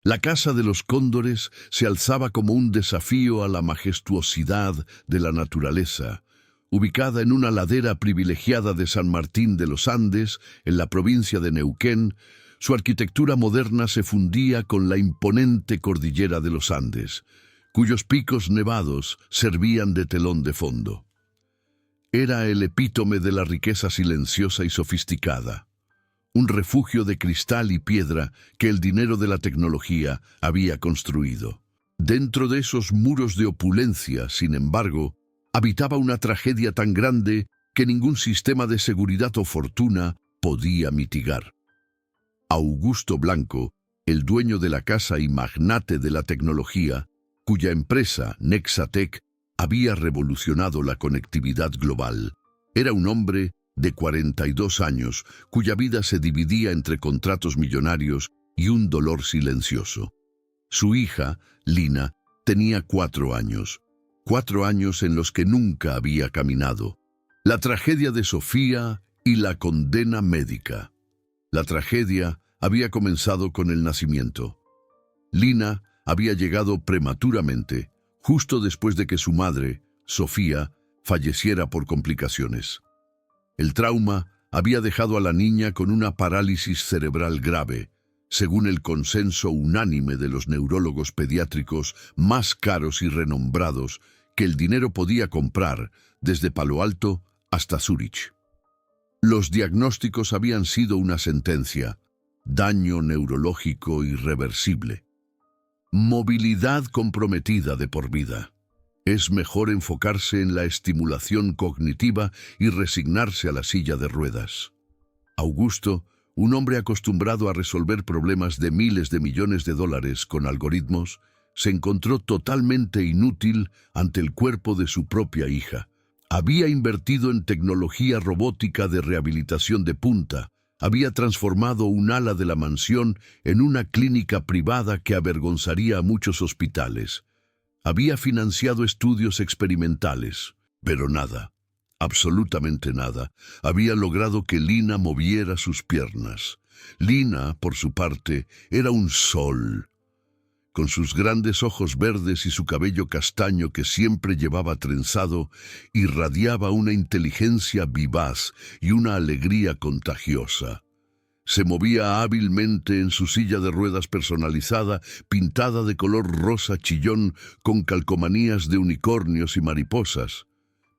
La casa de los cóndores se alzaba como un desafío a la majestuosidad de la naturaleza. Ubicada en una ladera privilegiada de San Martín de los Andes, en la provincia de Neuquén, su arquitectura moderna se fundía con la imponente cordillera de los Andes, cuyos picos nevados servían de telón de fondo. Era el epítome de la riqueza silenciosa y sofisticada, un refugio de cristal y piedra que el dinero de la tecnología había construido. Dentro de esos muros de opulencia, sin embargo, habitaba una tragedia tan grande que ningún sistema de seguridad o fortuna podía mitigar. Augusto Blanco, el dueño de la casa y magnate de la tecnología, cuya empresa, Nexatec, había revolucionado la conectividad global, era un hombre de 42 años, cuya vida se dividía entre contratos millonarios y un dolor silencioso. Su hija, Lina, tenía 4 años. 4 años en los que nunca había caminado. La tragedia de Sofía y la condena médica. La tragedia había comenzado con el nacimiento. Lina había llegado prematuramente, justo después de que su madre, Sofía, falleciera por complicaciones. El trauma había dejado a la niña con una parálisis cerebral grave, según el consenso unánime de los neurólogos pediátricos más caros y renombrados que el dinero podía comprar, desde Palo Alto hasta Zúrich. Los diagnósticos habían sido una sentencia: daño neurológico irreversible. Movilidad comprometida de por vida. Es mejor enfocarse en la estimulación cognitiva y resignarse a la silla de ruedas. Augusto, un hombre acostumbrado a resolver problemas de miles de millones de dólares con algoritmos, se encontró totalmente inútil ante el cuerpo de su propia hija. Había invertido en tecnología robótica de rehabilitación de punta, había transformado un ala de la mansión en una clínica privada que avergonzaría a muchos hospitales. Había financiado estudios experimentales, pero nada, absolutamente nada, había logrado que Lina moviera sus piernas. Lina, por su parte, era un sol. Con sus grandes ojos verdes y su cabello castaño que siempre llevaba trenzado, irradiaba una inteligencia vivaz y una alegría contagiosa. Se movía hábilmente en su silla de ruedas personalizada, pintada de color rosa chillón con calcomanías de unicornios y mariposas.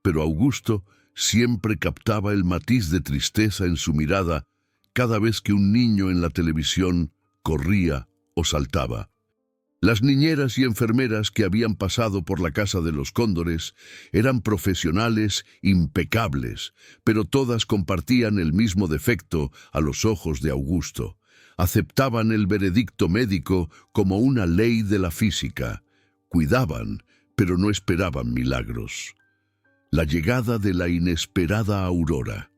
Pero Augusto siempre captaba el matiz de tristeza en su mirada cada vez que un niño en la televisión corría o saltaba. Las niñeras y enfermeras que habían pasado por la casa de los cóndores eran profesionales impecables, pero todas compartían el mismo defecto a los ojos de Augusto. Aceptaban el veredicto médico como una ley de la física. Cuidaban, pero no esperaban milagros. La llegada de la inesperada Aurora.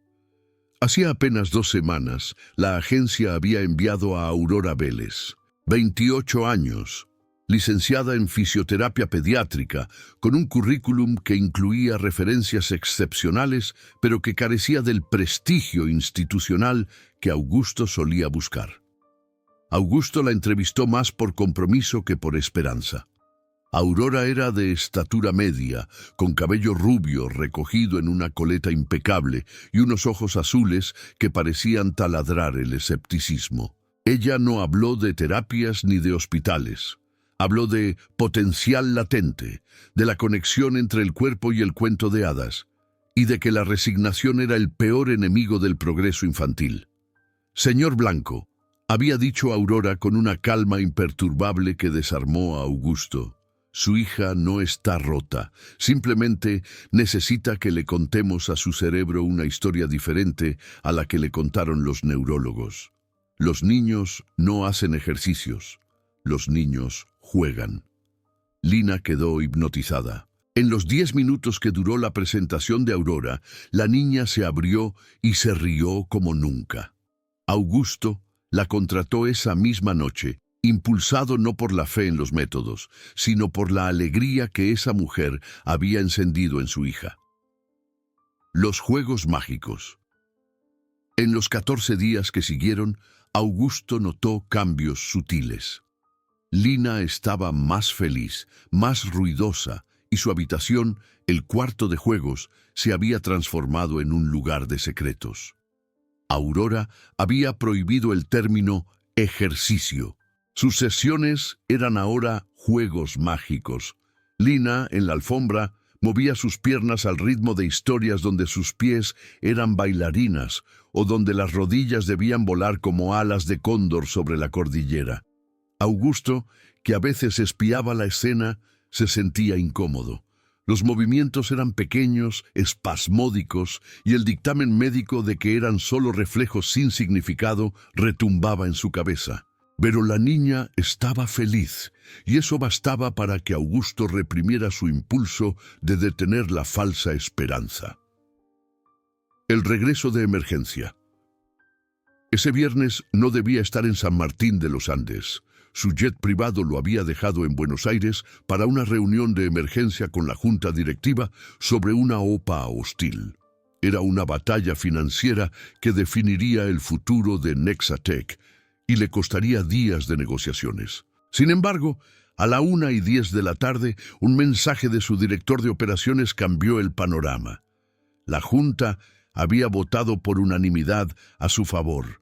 Hacía apenas 2 semanas, la agencia había enviado a Aurora Vélez, 28 años, licenciada en fisioterapia pediátrica, con un currículum que incluía referencias excepcionales, pero que carecía del prestigio institucional que Augusto solía buscar. Augusto la entrevistó más por compromiso que por esperanza. Aurora era de estatura media, con cabello rubio recogido en una coleta impecable y unos ojos azules que parecían taladrar el escepticismo. Ella no habló de terapias ni de hospitales. Habló de potencial latente, de la conexión entre el cuerpo y el cuento de hadas, y de que la resignación era el peor enemigo del progreso infantil. Señor Blanco, había dicho Aurora con una calma imperturbable que desarmó a Augusto. Su hija no está rota, simplemente necesita que le contemos a su cerebro una historia diferente a la que le contaron los neurólogos. Los niños no hacen ejercicios, los niños juegan. Lina quedó hipnotizada. En los 10 minutos que duró la presentación de Aurora, la niña se abrió y se rió como nunca. Augusto la contrató esa misma noche, impulsado no por la fe en los métodos, sino por la alegría que esa mujer había encendido en su hija. Los juegos mágicos. En los 14 días que siguieron, Augusto notó cambios sutiles. Lina estaba más feliz, más ruidosa, y su habitación, el cuarto de juegos, se había transformado en un lugar de secretos. Aurora había prohibido el término ejercicio. Sus sesiones eran ahora juegos mágicos. Lina, en la alfombra, movía sus piernas al ritmo de historias donde sus pies eran bailarinas o donde las rodillas debían volar como alas de cóndor sobre la cordillera. Augusto, que a veces espiaba la escena, se sentía incómodo. Los movimientos eran pequeños, espasmódicos, y el dictamen médico de que eran solo reflejos sin significado retumbaba en su cabeza. Pero la niña estaba feliz, y eso bastaba para que Augusto reprimiera su impulso de detener la falsa esperanza. El regreso de emergencia. Ese viernes no debía estar en San Martín de los Andes. Su jet privado lo había dejado en Buenos Aires para una reunión de emergencia con la junta directiva sobre una OPA hostil. Era una batalla financiera que definiría el futuro de Nexatec y le costaría días de negociaciones. Sin embargo, a la 1:10 de la tarde, un mensaje de su director de operaciones cambió el panorama. La junta había votado por unanimidad a su favor.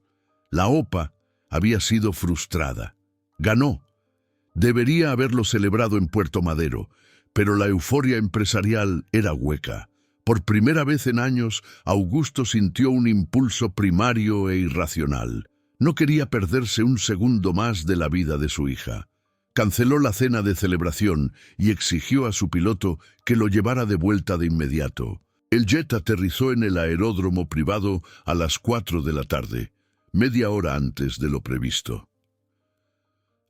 La OPA había sido frustrada. Ganó. Debería haberlo celebrado en Puerto Madero, pero la euforia empresarial era hueca. Por primera vez en años, Augusto sintió un impulso primario e irracional. No quería perderse un segundo más de la vida de su hija. Canceló la cena de celebración y exigió a su piloto que lo llevara de vuelta de inmediato. El jet aterrizó en el aeródromo privado a las 4 de la tarde, media hora antes de lo previsto.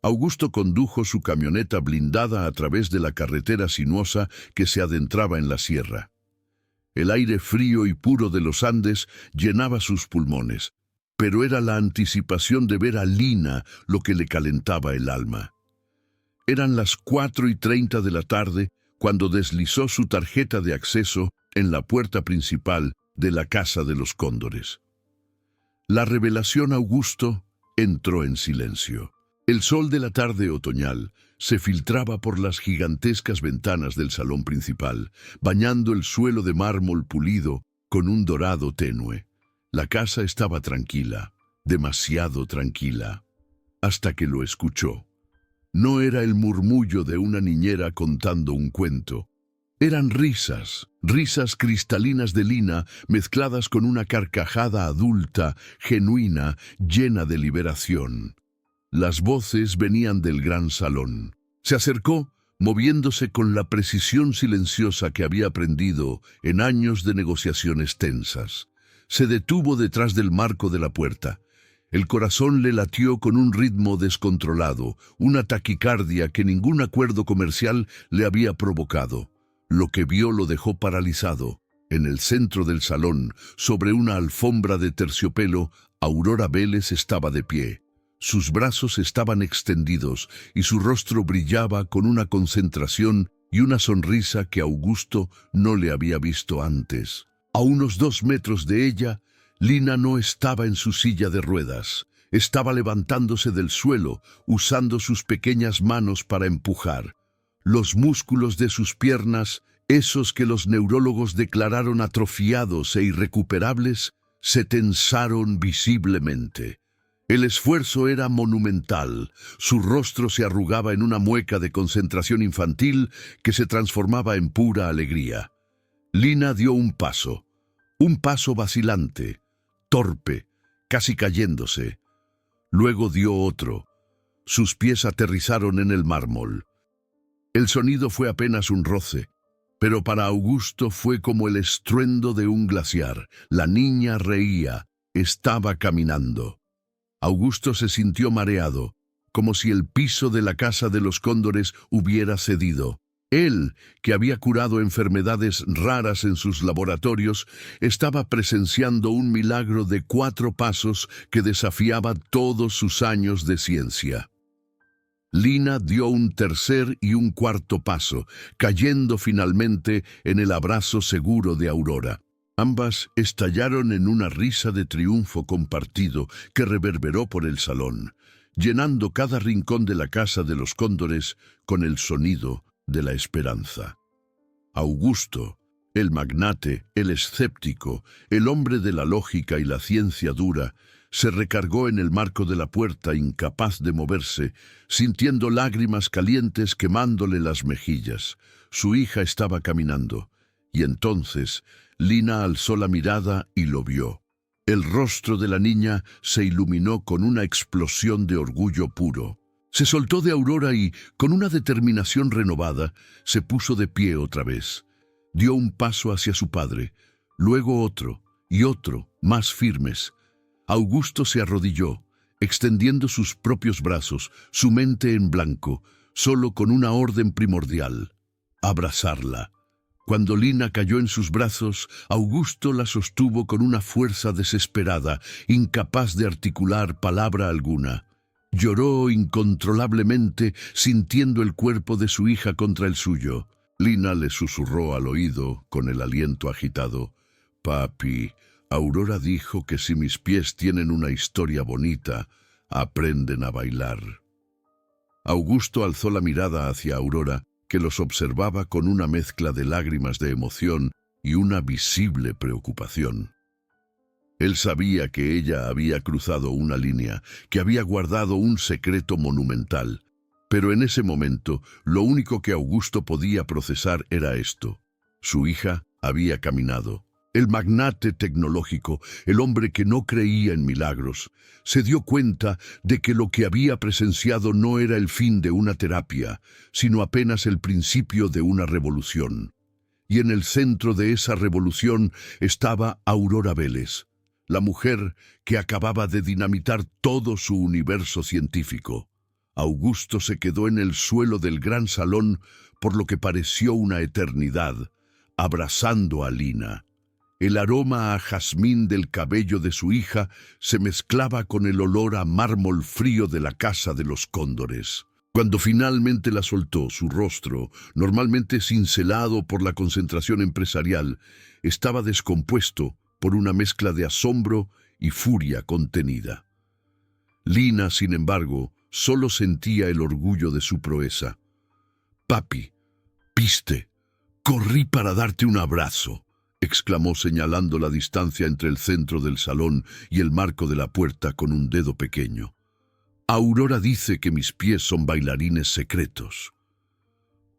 Augusto condujo su camioneta blindada a través de la carretera sinuosa que se adentraba en la sierra. El aire frío y puro de los Andes llenaba sus pulmones, pero era la anticipación de ver a Lina lo que le calentaba el alma. Eran las 4:30 de la tarde cuando deslizó su tarjeta de acceso en la puerta principal de la Casa de los Cóndores. La revelación Augusto entró en silencio. El sol de la tarde otoñal se filtraba por las gigantescas ventanas del salón principal, bañando el suelo de mármol pulido con un dorado tenue. La casa estaba tranquila, demasiado tranquila, hasta que lo escuchó. No era el murmullo de una niñera contando un cuento. Eran risas, risas cristalinas de Lina mezcladas con una carcajada adulta, genuina, llena de liberación. Las voces venían del gran salón. Se acercó, moviéndose con la precisión silenciosa que había aprendido en años de negociaciones tensas. Se detuvo detrás del marco de la puerta. El corazón le latió con un ritmo descontrolado, una taquicardia que ningún acuerdo comercial le había provocado. Lo que vio lo dejó paralizado. En el centro del salón, sobre una alfombra de terciopelo, Aurora Vélez estaba de pie. Sus brazos estaban extendidos y su rostro brillaba con una concentración y una sonrisa que Augusto no le había visto antes. A unos 2 metros de ella, Lina no estaba en su silla de ruedas. Estaba levantándose del suelo, usando sus pequeñas manos para empujar. Los músculos de sus piernas, esos que los neurólogos declararon atrofiados e irrecuperables, se tensaron visiblemente. El esfuerzo era monumental. Su rostro se arrugaba en una mueca de concentración infantil que se transformaba en pura alegría. Lina dio un paso vacilante, torpe, casi cayéndose. Luego dio otro. Sus pies aterrizaron en el mármol. El sonido fue apenas un roce, pero para Augusto fue como el estruendo de un glaciar. La niña reía, estaba caminando. Augusto se sintió mareado, como si el piso de la Casa de los Cóndores hubiera cedido. Él, que había curado enfermedades raras en sus laboratorios, estaba presenciando un milagro de 4 pasos que desafiaba todos sus años de ciencia. Lina dio un tercer y un cuarto paso, cayendo finalmente en el abrazo seguro de Aurora. Ambas estallaron en una risa de triunfo compartido que reverberó por el salón. llenando cada rincón de la casa de los cóndores con el sonido de la esperanza. Augusto, el magnate, el escéptico, el hombre de la lógica y la ciencia dura, se recargó en el marco de la puerta, incapaz de moverse, sintiendo lágrimas calientes quemándole las mejillas. Su hija estaba caminando, y entonces Lina alzó la mirada y lo vio. El rostro de la niña se iluminó con una explosión de orgullo puro. Se soltó de Aurora y, con una determinación renovada, se puso de pie otra vez. Dio un paso hacia su padre, luego otro y otro, más firmes. Augusto se arrodilló, extendiendo sus propios brazos, su mente en blanco, solo con una orden primordial: abrazarla. Cuando Lina cayó en sus brazos, Augusto la sostuvo con una fuerza desesperada, incapaz de articular palabra alguna. Lloró incontrolablemente, sintiendo el cuerpo de su hija contra el suyo. Lina le susurró al oído, con el aliento agitado: «Papi, Aurora dijo que si mis pies tienen una historia bonita, aprenden a bailar». Augusto alzó la mirada hacia Aurora, que los observaba con una mezcla de lágrimas de emoción y una visible preocupación. Él sabía que ella había cruzado una línea, que había guardado un secreto monumental, pero en ese momento lo único que Augusto podía procesar era esto: su hija había caminado. El magnate tecnológico, el hombre que no creía en milagros, se dio cuenta de que lo que había presenciado no era el fin de una terapia, sino apenas el principio de una revolución. Y en el centro de esa revolución estaba Aurora Vélez, la mujer que acababa de dinamitar todo su universo científico. Augusto se quedó en el suelo del gran salón por lo que pareció una eternidad, abrazando a Lina. El aroma a jazmín del cabello de su hija se mezclaba con el olor a mármol frío de la casa de los cóndores. Cuando finalmente la soltó, su rostro, normalmente cincelado por la concentración empresarial, estaba descompuesto por una mezcla de asombro y furia contenida. Lina, sin embargo, solo sentía el orgullo de su proeza. «Papi, viste, corrí para darte un abrazo», exclamó señalando la distancia entre el centro del salón y el marco de la puerta con un dedo pequeño. «Aurora dice que mis pies son bailarines secretos».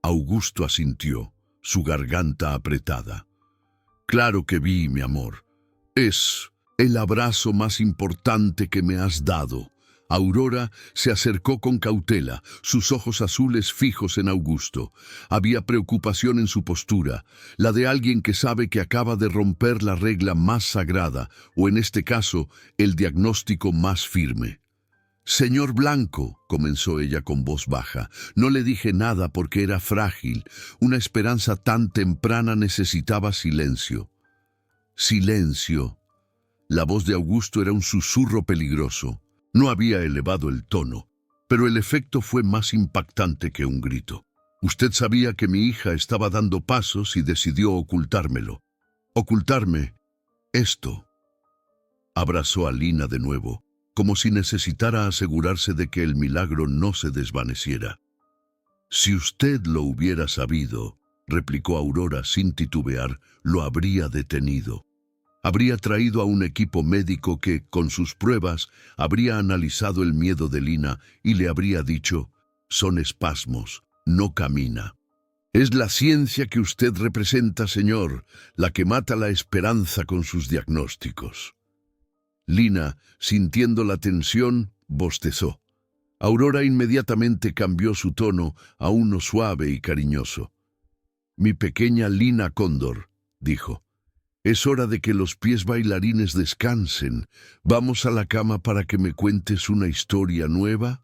Augusto asintió, su garganta apretada. «Claro que vi, mi amor. Es el abrazo más importante que me has dado». Aurora se acercó con cautela, sus ojos azules fijos en Augusto. Había preocupación en su postura, la de alguien que sabe que acaba de romper la regla más sagrada, o en este caso, el diagnóstico más firme. «Señor Blanco», comenzó ella con voz baja, «no le dije nada porque era frágil. Una esperanza tan temprana necesitaba silencio». «Silencio». La voz de Augusto era un susurro peligroso. No había elevado el tono, pero el efecto fue más impactante que un grito. «Usted sabía que mi hija estaba dando pasos y decidió ocultármelo. Ocultarme esto». Abrazó a Lina de nuevo, como si necesitara asegurarse de que el milagro no se desvaneciera. «Si usted lo hubiera sabido», replicó Aurora sin titubear, «lo habría detenido. Habría traído a un equipo médico que, con sus pruebas, habría analizado el miedo de Lina y le habría dicho: son espasmos, no camina. Es la ciencia que usted representa, señor, la que mata la esperanza con sus diagnósticos». Lina, sintiendo la tensión, bostezó. Aurora inmediatamente cambió su tono a uno suave y cariñoso. «Mi pequeña Lina Cóndor», dijo, «es hora de que los pies bailarines descansen. ¿Vamos a la cama para que me cuentes una historia nueva?»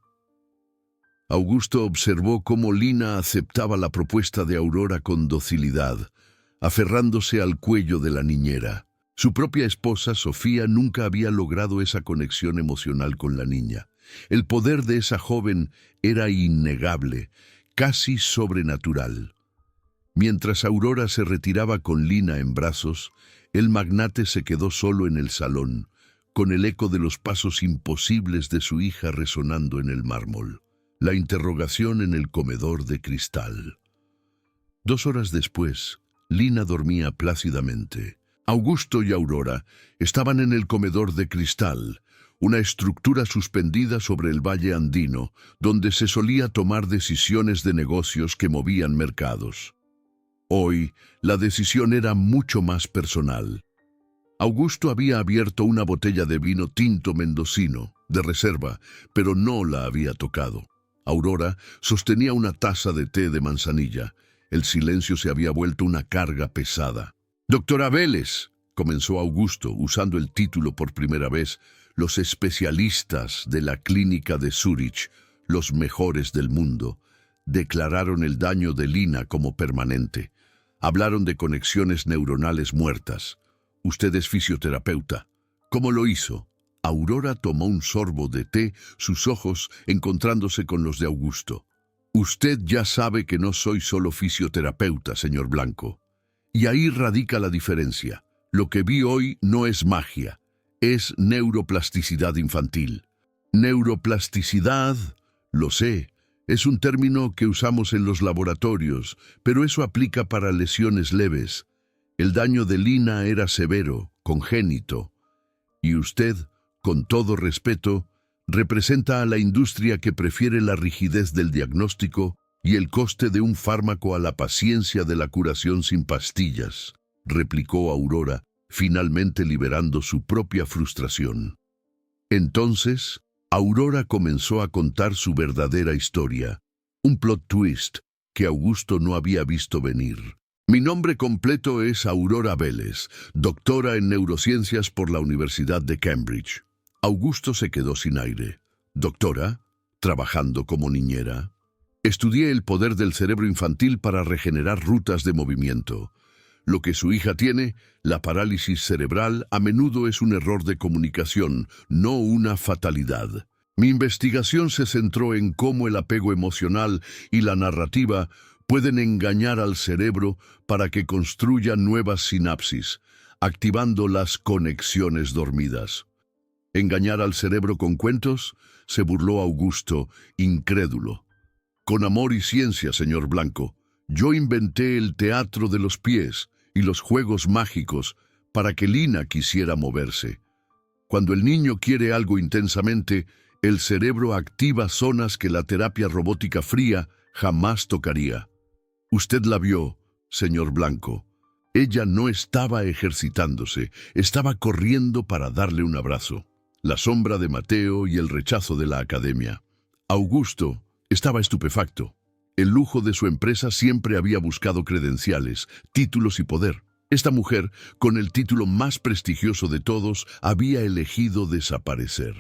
Augusto observó cómo Lina aceptaba la propuesta de Aurora con docilidad, aferrándose al cuello de la niñera. Su propia esposa, Sofía, nunca había logrado esa conexión emocional con la niña. El poder de esa joven era innegable, casi sobrenatural. Mientras Aurora se retiraba con Lina en brazos, el magnate se quedó solo en el salón, con el eco de los pasos imposibles de su hija resonando en el mármol. La interrogación en el comedor de cristal. 2 horas después, Lina dormía plácidamente. Augusto y Aurora estaban en el comedor de cristal, una estructura suspendida sobre el valle andino, donde se solía tomar decisiones de negocios que movían mercados. Hoy, la decisión era mucho más personal. Augusto había abierto una botella de vino tinto mendocino, de reserva, pero no la había tocado. Aurora sostenía una taza de té de manzanilla. El silencio se había vuelto una carga pesada. «Doctora Vélez», comenzó Augusto, usando el título por primera vez, «los especialistas de la clínica de Zúrich, los mejores del mundo, declararon el daño de Lina como permanente. Hablaron de conexiones neuronales muertas. Usted es fisioterapeuta. ¿Cómo lo hizo?» Aurora tomó un sorbo de té, sus ojos encontrándose con los de Augusto. «Usted ya sabe que no soy solo fisioterapeuta, señor Blanco. Y ahí radica la diferencia. Lo que vi hoy no es magia, es neuroplasticidad infantil». «Neuroplasticidad, lo sé, es un término que usamos en los laboratorios, pero eso aplica para lesiones leves. El daño de Lina era severo, congénito. Y usted, con todo respeto, representa a la industria que prefiere la rigidez del diagnóstico y el coste de un fármaco a la paciencia de la curación sin pastillas», replicó Aurora, finalmente liberando su propia frustración. Entonces, Aurora comenzó a contar su verdadera historia, un plot twist que Augusto no había visto venir. «Mi nombre completo es Aurora Vélez, doctora en neurociencias por la Universidad de Cambridge». Augusto se quedó sin aire. «¿Doctora? ¿Trabajando como niñera?» «Estudié el poder del cerebro infantil para regenerar rutas de movimiento. Lo que su hija tiene, la parálisis cerebral, a menudo es un error de comunicación, no una fatalidad. Mi investigación se centró en cómo el apego emocional y la narrativa pueden engañar al cerebro para que construya nuevas sinapsis, activando las conexiones dormidas». «¿Engañar al cerebro con cuentos?», se burló Augusto, incrédulo. «Con amor y ciencia, señor Blanco. Yo inventé el teatro de los pies y los juegos mágicos para que Lina quisiera moverse. Cuando el niño quiere algo intensamente, el cerebro activa zonas que la terapia robótica fría jamás tocaría. Usted la vio, señor Blanco. Ella no estaba ejercitándose, estaba corriendo para darle un abrazo». La sombra de Mateo y el rechazo de la academia. Augusto estaba estupefacto. El lujo de su empresa siempre había buscado credenciales, títulos y poder. Esta mujer, con el título más prestigioso de todos, había elegido desaparecer.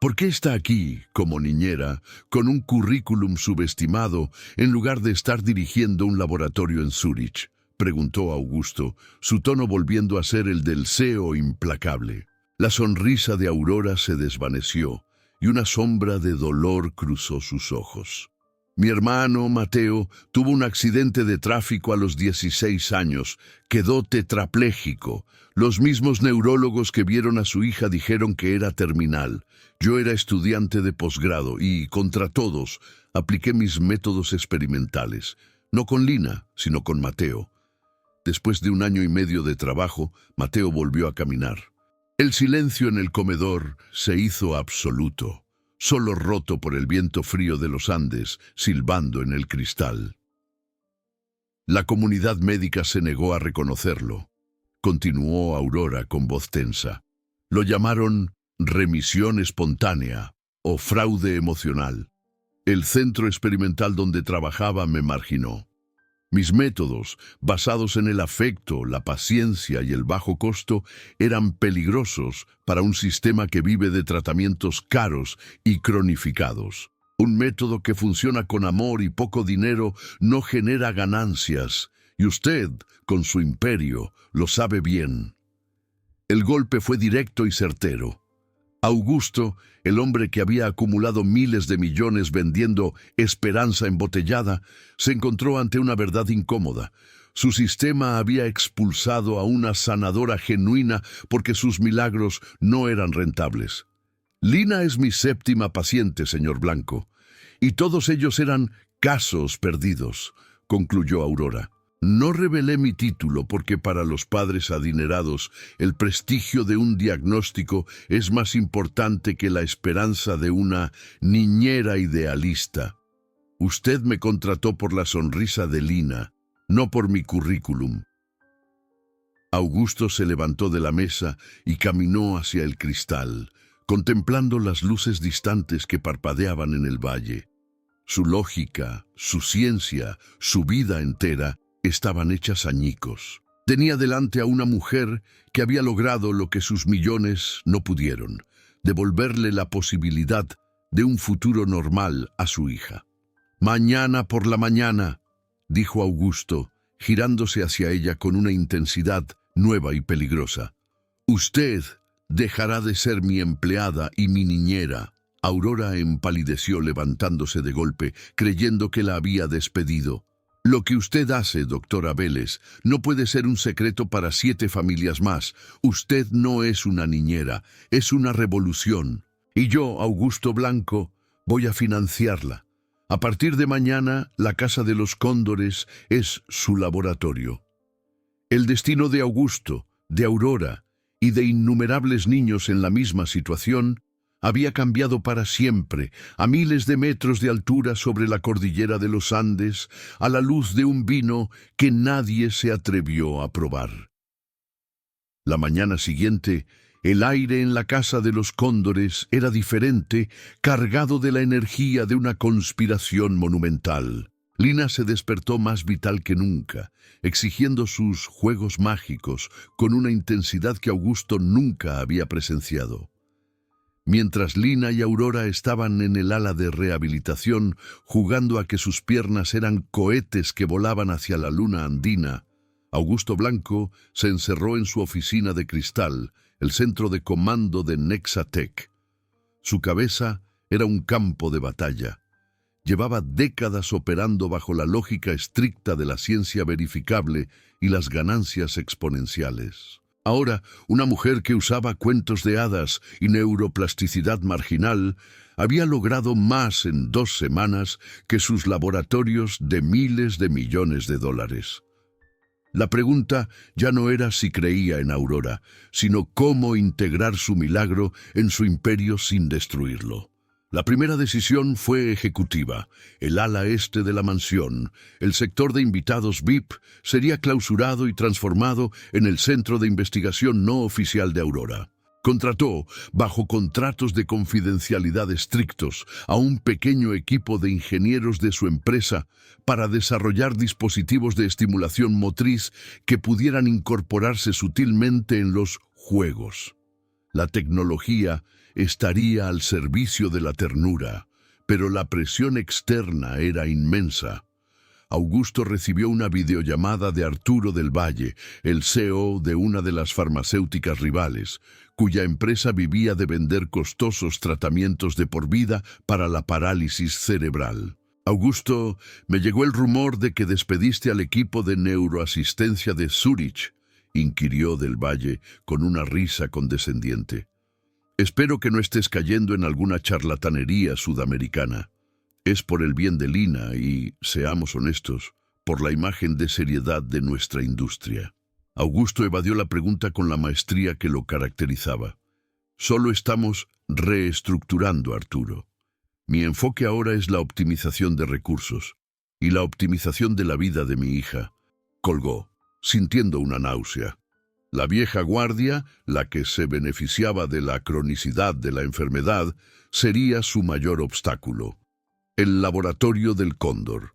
«¿Por qué está aquí, como niñera, con un currículum subestimado, en lugar de estar dirigiendo un laboratorio en Zúrich?», preguntó Augusto, su tono volviendo a ser el del CEO implacable. La sonrisa de Aurora se desvaneció y una sombra de dolor cruzó sus ojos. «Mi hermano, Mateo, tuvo un accidente de tráfico a los 16 años. Quedó tetrapléjico. Los mismos neurólogos que vieron a su hija dijeron que era terminal. Yo era estudiante de posgrado y, contra todos, apliqué mis métodos experimentales. No con Lina, sino con Mateo. Después de 1 año y medio de trabajo, Mateo volvió a caminar. El silencio en el comedor se hizo absoluto, solo roto por el viento frío de los Andes, silbando en el cristal. La comunidad médica se negó a reconocerlo. Continuó Aurora con voz tensa. Lo llamaron remisión espontánea o fraude emocional. El centro experimental donde trabajaba me marginó. Mis métodos, basados en el afecto, la paciencia y el bajo costo, eran peligrosos para un sistema que vive de tratamientos caros y cronificados. Un método que funciona con amor y poco dinero no genera ganancias, y usted, con su imperio, lo sabe bien. El golpe fue directo y certero. Augusto, el hombre que había acumulado miles de millones vendiendo esperanza embotellada, se encontró ante una verdad incómoda. Su sistema había expulsado a una sanadora genuina porque sus milagros no eran rentables. Lina es mi séptima paciente, señor Blanco, y todos ellos eran casos perdidos, concluyó Aurora. No revelé mi título porque para los padres adinerados el prestigio de un diagnóstico es más importante que la esperanza de una niñera idealista. Usted me contrató por la sonrisa de Lina, no por mi currículum. Augusto se levantó de la mesa y caminó hacia el cristal, contemplando las luces distantes que parpadeaban en el valle. Su lógica, su ciencia, su vida entera estaban hechas añicos. Tenía delante a una mujer que había logrado lo que sus millones no pudieron, devolverle la posibilidad de un futuro normal a su hija. «Mañana por la mañana», dijo Augusto, girándose hacia ella con una intensidad nueva y peligrosa. «Usted dejará de ser mi empleada y mi niñera». Aurora empalideció levantándose de golpe, creyendo que la había despedido. «Lo que usted hace, doctora Vélez, no puede ser un secreto para 7 familias más. Usted no es una niñera, es una revolución. Y yo, Augusto Blanco, voy a financiarla. A partir de mañana, la Casa de los Cóndores es su laboratorio». El destino de Augusto, de Aurora y de innumerables niños en la misma situación había cambiado para siempre, a miles de metros de altura sobre la cordillera de los Andes, a la luz de un vino que nadie se atrevió a probar. La mañana siguiente, el aire en la Casa de los Cóndores era diferente, cargado de la energía de una conspiración monumental. Lina se despertó más vital que nunca, exigiendo sus juegos mágicos con una intensidad que Augusto nunca había presenciado. Mientras Lina y Aurora estaban en el ala de rehabilitación, jugando a que sus piernas eran cohetes que volaban hacia la luna andina, Augusto Blanco se encerró en su oficina de cristal, el centro de comando de Nexatech. Su cabeza era un campo de batalla. Llevaba décadas operando bajo la lógica estricta de la ciencia verificable y las ganancias exponenciales. Ahora, una mujer que usaba cuentos de hadas y neuroplasticidad marginal había logrado más en 2 semanas que sus laboratorios de miles de millones de dólares. La pregunta ya no era si creía en Aurora, sino cómo integrar su milagro en su imperio sin destruirlo. La primera decisión fue ejecutiva. El ala este de la mansión, el sector de invitados VIP, sería clausurado y transformado en el centro de investigación no oficial de Aurora. Contrató, bajo contratos de confidencialidad estrictos, a un pequeño equipo de ingenieros de su empresa para desarrollar dispositivos de estimulación motriz que pudieran incorporarse sutilmente en los juegos. La tecnología estaría al servicio de la ternura, pero la presión externa era inmensa. Augusto recibió una videollamada de Arturo del Valle, el CEO de una de las farmacéuticas rivales, cuya empresa vivía de vender costosos tratamientos de por vida para la parálisis cerebral. «Augusto, me llegó el rumor de que despediste al equipo de neuroasistencia de Zúrich», inquirió del Valle con una risa condescendiente. «Espero que no estés cayendo en alguna charlatanería sudamericana. Es por el bien de Lina y, seamos honestos, por la imagen de seriedad de nuestra industria». Augusto evadió la pregunta con la maestría que lo caracterizaba. «Solo estamos reestructurando, Arturo. Mi enfoque ahora es la optimización de recursos y la optimización de la vida de mi hija», colgó, sintiendo una náusea. La vieja guardia, la que se beneficiaba de la cronicidad de la enfermedad, sería su mayor obstáculo. El laboratorio del Cóndor.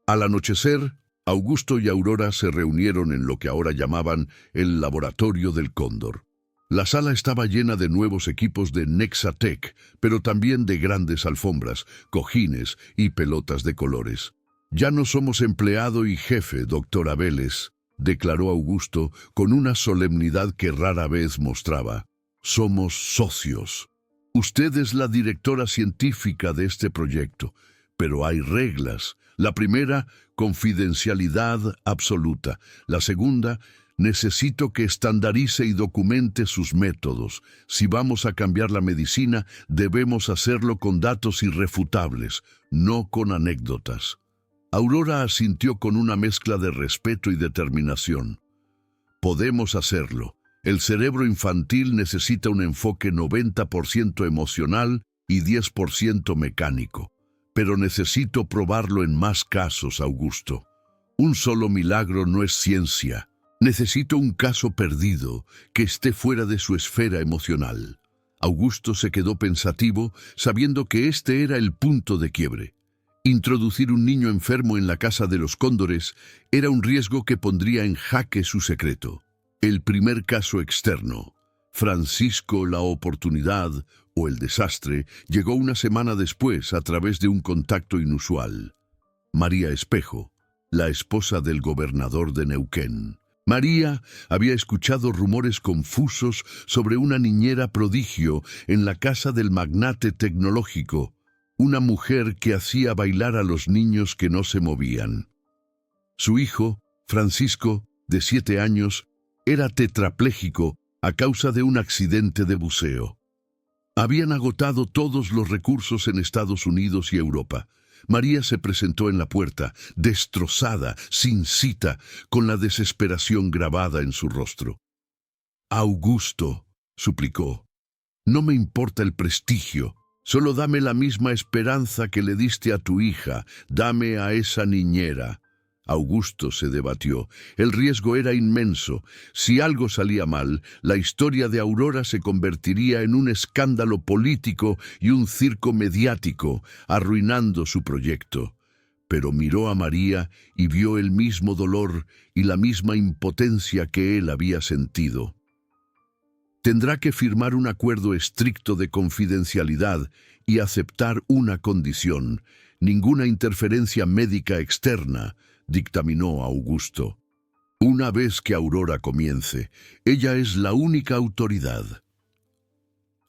Al anochecer, Augusto y Aurora se reunieron en lo que ahora llamaban el laboratorio del Cóndor. La sala estaba llena de nuevos equipos de Nexatech, pero también de grandes alfombras, cojines y pelotas de colores. «Ya no somos empleado y jefe, doctora Vélez», declaró Augusto con una solemnidad que rara vez mostraba. «Somos socios. Usted es la directora científica de este proyecto, pero hay reglas. La primera, confidencialidad absoluta. La segunda, necesito que estandarice y documente sus métodos. Si vamos a cambiar la medicina, debemos hacerlo con datos irrefutables, no con anécdotas. Aurora asintió con una mezcla de respeto y determinación. Podemos hacerlo. El cerebro infantil necesita un enfoque 90% emocional y 10% mecánico. Pero necesito probarlo en más casos, Augusto. Un solo milagro no es ciencia. Necesito un caso perdido que esté fuera de su esfera emocional. Augusto se quedó pensativo, sabiendo que este era el punto de quiebre. Introducir un niño enfermo en la casa de los cóndores era un riesgo que pondría en jaque su secreto. El primer caso externo, Francisco la oportunidad o el desastre, llegó una semana después a través de un contacto inusual. María Espejo, la esposa del gobernador de Neuquén. María había escuchado rumores confusos sobre una niñera prodigio en la casa del magnate tecnológico, una mujer que hacía bailar a los niños que no se movían. Su hijo, Francisco, de 7 años, era tetrapléjico a causa de un accidente de buceo. Habían agotado todos los recursos en Estados Unidos y Europa. María se presentó en la puerta, destrozada, sin cita, con la desesperación grabada en su rostro. «Augusto», suplicó, «no me importa el prestigio. Solo dame la misma esperanza que le diste a tu hija. Dame a esa niñera». Augusto se debatió. El riesgo era inmenso. Si algo salía mal, la historia de Aurora se convertiría en un escándalo político y un circo mediático, arruinando su proyecto. Pero miró a María y vio el mismo dolor y la misma impotencia que él había sentido. Tendrá que firmar un acuerdo estricto de confidencialidad y aceptar una condición: ninguna interferencia médica externa, dictaminó Augusto. Una vez que Aurora comience, ella es la única autoridad.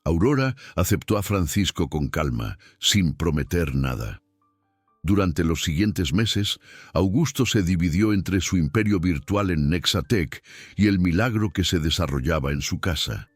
Aurora aceptó a Francisco con calma, sin prometer nada. Durante los siguientes meses, Augusto se dividió entre su imperio virtual en Nexatec y el milagro que se desarrollaba en su casa.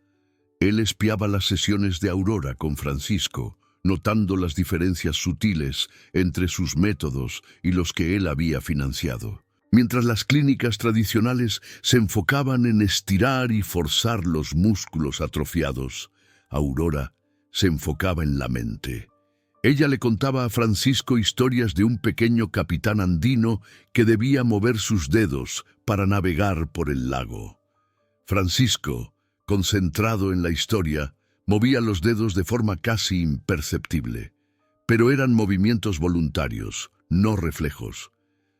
Él espiaba las sesiones de Aurora con Francisco, notando las diferencias sutiles entre sus métodos y los que él había financiado. Mientras las clínicas tradicionales se enfocaban en estirar y forzar los músculos atrofiados, Aurora se enfocaba en la mente. Ella le contaba a Francisco historias de un pequeño capitán andino que debía mover sus dedos para navegar por el lago. Francisco, concentrado en la historia, movía los dedos de forma casi imperceptible, pero eran movimientos voluntarios, no reflejos.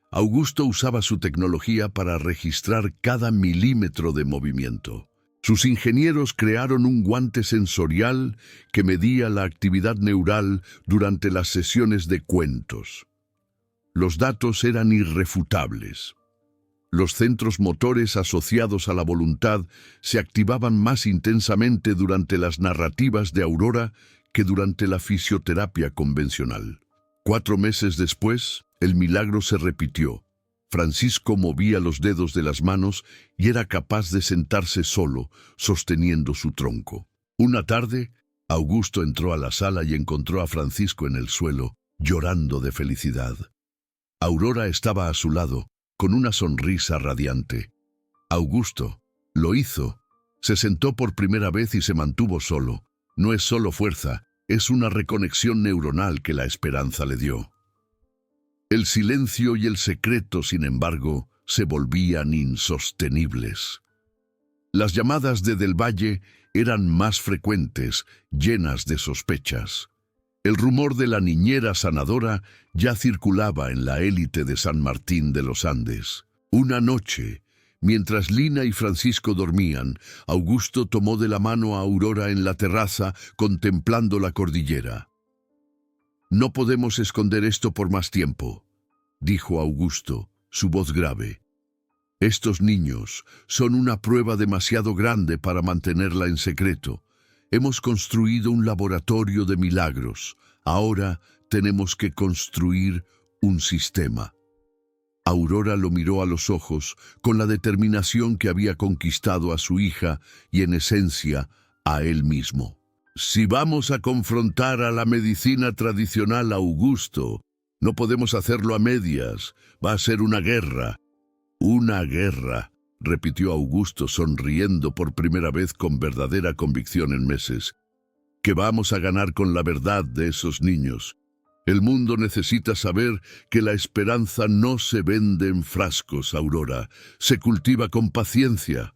Augusto usaba su tecnología para registrar cada milímetro de movimiento. Sus ingenieros crearon un guante sensorial que medía la actividad neural durante las sesiones de cuentos. Los datos eran irrefutables. Los centros motores asociados a la voluntad se activaban más intensamente durante las narrativas de Aurora que durante la fisioterapia convencional. 4 meses después, el milagro se repitió. Francisco movía los dedos de las manos y era capaz de sentarse solo, sosteniendo su tronco. Una tarde, Augusto entró a la sala y encontró a Francisco en el suelo, llorando de felicidad. Aurora estaba a su lado, con una sonrisa radiante. Augusto lo hizo. Se sentó por primera vez y se mantuvo solo. No es solo fuerza, es una reconexión neuronal que la esperanza le dio. El silencio y el secreto, sin embargo, se volvían insostenibles. Las llamadas de Del Valle eran más frecuentes, llenas de sospechas. El rumor de la niñera sanadora ya circulaba en la élite de San Martín de los Andes. Una noche, mientras Lina y Francisco dormían, Augusto tomó de la mano a Aurora en la terraza, contemplando la cordillera. «No podemos esconder esto por más tiempo», dijo Augusto, su voz grave. «Estos niños son una prueba demasiado grande para mantenerla en secreto. Hemos construido un laboratorio de milagros. Ahora Tenemos que construir un sistema. Aurora lo miró a los ojos con la determinación que había conquistado a su hija y, en esencia, a él mismo. Si vamos a confrontar a la medicina tradicional, Augusto, no podemos hacerlo a medias. Va a ser una guerra. Una guerra, repitió Augusto sonriendo por primera vez con verdadera convicción en meses. Que vamos a ganar con la verdad de esos niños. El mundo necesita saber que la esperanza no se vende en frascos, Aurora, se cultiva con paciencia.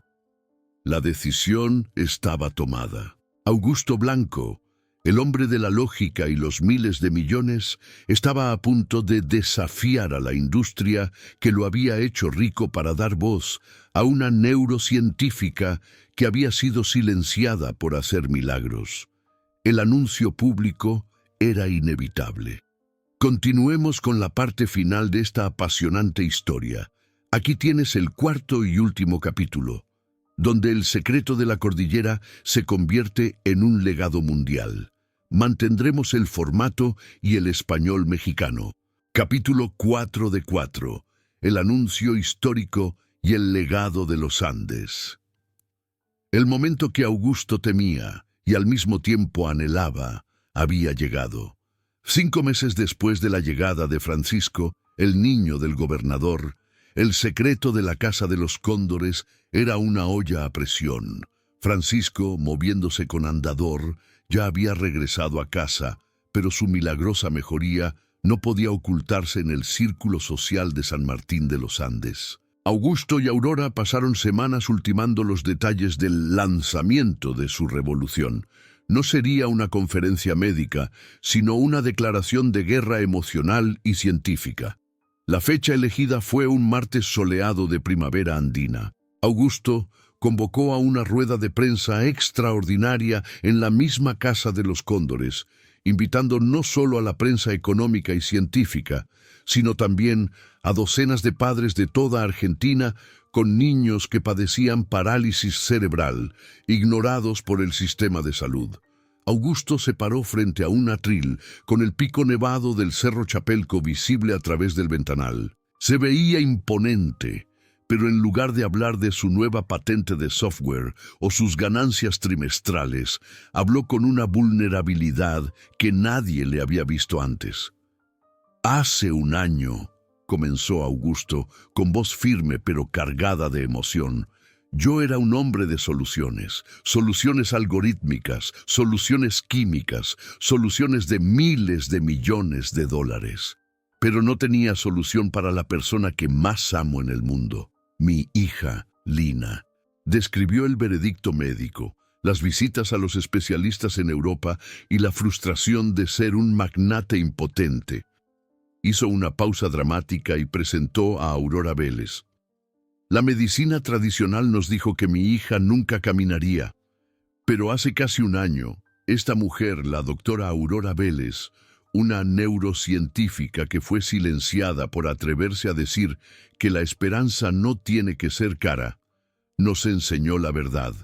La decisión estaba tomada. Augusto Blanco, el hombre de la lógica y los miles de millones, estaba a punto de desafiar a la industria que lo había hecho rico para dar voz a una neurocientífica que había sido silenciada por hacer milagros. El anuncio público era inevitable. Continuemos con la parte final de esta apasionante historia. Aquí tienes el cuarto y último capítulo, donde el secreto de la cordillera se convierte en un legado mundial. Mantendremos el formato y el español mexicano. Capítulo 4 de 4. El anuncio histórico y el legado de los Andes. El momento que Augusto temía y al mismo tiempo anhelaba había llegado. 5 meses después de la llegada de Francisco, el niño del gobernador, el secreto de la Casa de los Cóndores era una olla a presión. Francisco, moviéndose con andador, ya había regresado a casa, pero su milagrosa mejoría no podía ocultarse en el círculo social de San Martín de los Andes. Augusto y Aurora pasaron semanas ultimando los detalles del lanzamiento de su revolución. No sería una conferencia médica, sino una declaración de guerra emocional y científica. La fecha elegida fue un martes soleado de primavera andina. Augusto convocó a una rueda de prensa extraordinaria en la misma Casa de los Cóndores, invitando no solo a la prensa económica y científica, sino también a docenas de padres de toda Argentina con niños que padecían parálisis cerebral, ignorados por el sistema de salud. Augusto se paró frente a un atril, con el pico nevado del Cerro Chapelco visible a través del ventanal. Se veía imponente, pero en lugar de hablar de su nueva patente de software o sus ganancias trimestrales, habló con una vulnerabilidad que nadie le había visto antes. Hace un año, comenzó Augusto, con voz firme pero cargada de emoción, yo era un hombre de soluciones, soluciones algorítmicas, soluciones químicas, soluciones de miles de millones de dólares. Pero no tenía solución para la persona que más amo en el mundo, mi hija, Lina. Describió el veredicto médico, las visitas a los especialistas en Europa y la frustración de ser un magnate impotente. Hizo una pausa dramática y presentó a Aurora Vélez. La medicina tradicional nos dijo que mi hija nunca caminaría, pero hace casi un año, esta mujer, la doctora Aurora Vélez, una neurocientífica que fue silenciada por atreverse a decir que la esperanza no tiene que ser cara, nos enseñó la verdad.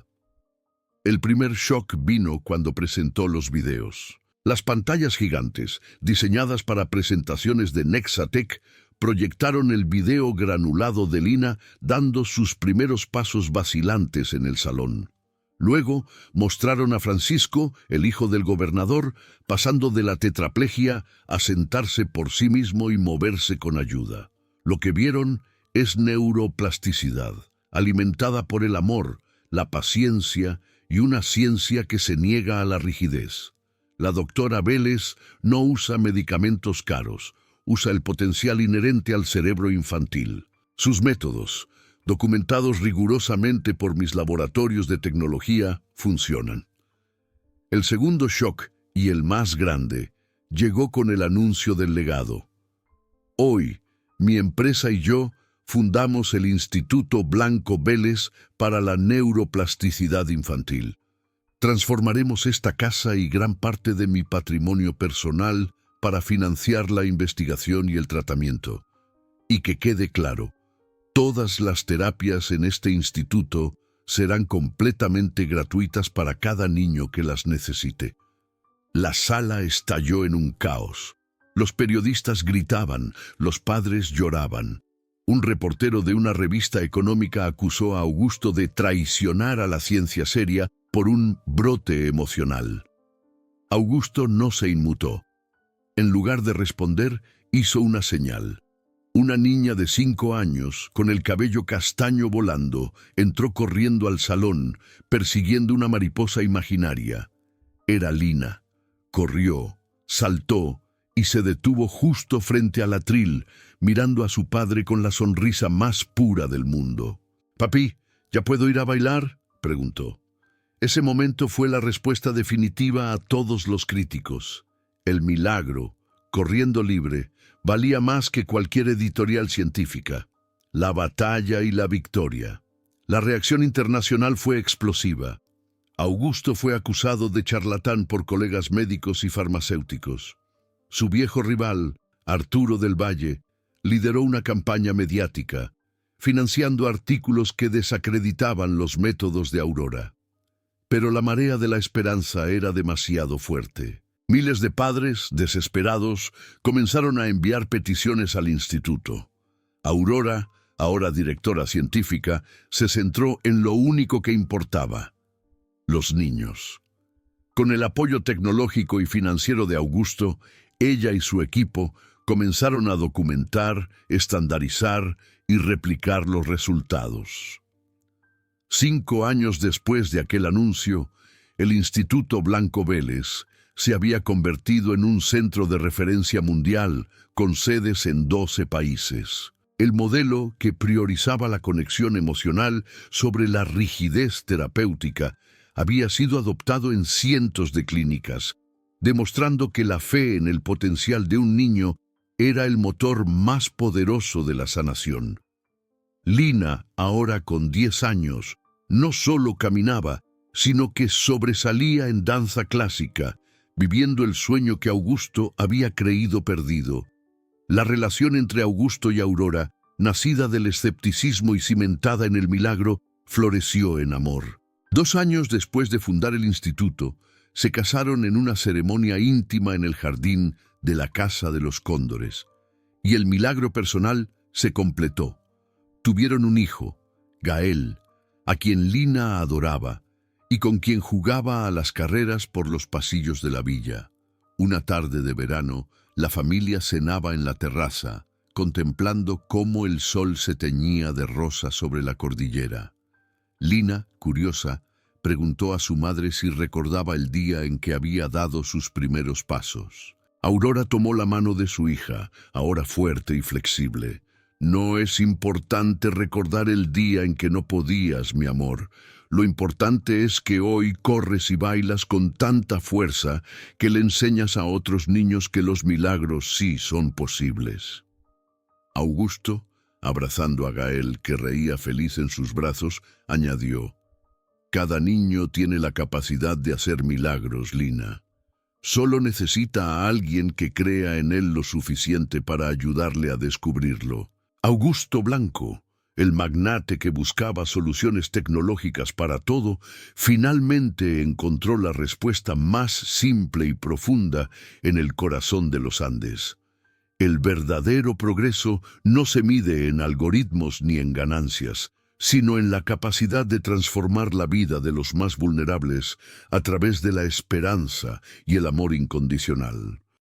El primer shock vino cuando presentó los videos. Las pantallas gigantes, diseñadas para presentaciones de Nexatec, proyectaron el video granulado de Lina dando sus primeros pasos vacilantes en el salón. Luego mostraron a Francisco, el hijo del gobernador, pasando de la tetraplegia a sentarse por sí mismo y moverse con ayuda. Lo que vieron es neuroplasticidad, alimentada por el amor, la paciencia y una ciencia que se niega a la rigidez. La doctora Vélez no usa medicamentos caros, usa el potencial inherente al cerebro infantil. Sus métodos, documentados rigurosamente por mis laboratorios de tecnología, funcionan. El segundo shock, y el más grande, llegó con el anuncio del legado. Hoy, mi empresa y yo fundamos el Instituto Blanco Vélez para la Neuroplasticidad Infantil. Transformaremos esta casa y gran parte de mi patrimonio personal para financiar la investigación y el tratamiento. Y que quede claro, todas las terapias en este instituto serán completamente gratuitas para cada niño que las necesite. La sala estalló en un caos. Los periodistas gritaban, los padres lloraban. Un reportero de una revista económica acusó a Augusto de traicionar a la ciencia seria por un brote emocional. Augusto no se inmutó. En lugar de responder, hizo una señal. Una niña de 5 años, con el cabello castaño volando, entró corriendo al salón, persiguiendo una mariposa imaginaria. Era Lina. Corrió, saltó y se detuvo justo frente al atril, mirando a su padre con la sonrisa más pura del mundo. «Papi, ¿ya puedo ir a bailar?», preguntó. Ese momento fue la respuesta definitiva a todos los críticos. El milagro, corriendo libre, valía más que cualquier editorial científica. La batalla y la victoria. La reacción internacional fue explosiva. Augusto fue acusado de charlatán por colegas médicos y farmacéuticos. Su viejo rival, Arturo del Valle, lideró una campaña mediática, financiando artículos que desacreditaban los métodos de Aurora. Pero la marea de la esperanza era demasiado fuerte. Miles de padres, desesperados, comenzaron a enviar peticiones al instituto. Aurora, ahora directora científica, se centró en lo único que importaba: los niños. Con el apoyo tecnológico y financiero de Augusto, ella y su equipo comenzaron a documentar, estandarizar y replicar los resultados. 5 años después de aquel anuncio, el Instituto Blanco Vélez se había convertido en un centro de referencia mundial con sedes en 12 países. El modelo, que priorizaba la conexión emocional sobre la rigidez terapéutica, había sido adoptado en cientos de clínicas, demostrando que la fe en el potencial de un niño era el motor más poderoso de la sanación. Lina, ahora con 10 años, no solo caminaba, sino que sobresalía en danza clásica, viviendo el sueño que Augusto había creído perdido. La relación entre Augusto y Aurora, nacida del escepticismo y cimentada en el milagro, floreció en amor. 2 años después de fundar el instituto, se casaron en una ceremonia íntima en el jardín de la Casa de los Cóndores, y el milagro personal se completó. Tuvieron un hijo, Gael, a quien Lina adoraba y con quien jugaba a las carreras por los pasillos de la villa. Una tarde de verano, la familia cenaba en la terraza, contemplando cómo el sol se teñía de rosa sobre la cordillera. Lina, curiosa, preguntó a su madre si recordaba el día en que había dado sus primeros pasos. Aurora tomó la mano de su hija, ahora fuerte y flexible. «No es importante recordar el día en que no podías, mi amor. Lo importante es que hoy corres y bailas con tanta fuerza que le enseñas a otros niños que los milagros sí son posibles». Augusto, abrazando a Gael, que reía feliz en sus brazos, añadió: «Cada niño tiene la capacidad de hacer milagros, Lina. Solo necesita a alguien que crea en él lo suficiente para ayudarle a descubrirlo». Augusto Blanco, el magnate que buscaba soluciones tecnológicas para todo, finalmente encontró la respuesta más simple y profunda en el corazón de los Andes. El verdadero progreso no se mide en algoritmos ni en ganancias, sino en la capacidad de transformar la vida de los más vulnerables a través de la esperanza y el amor incondicional.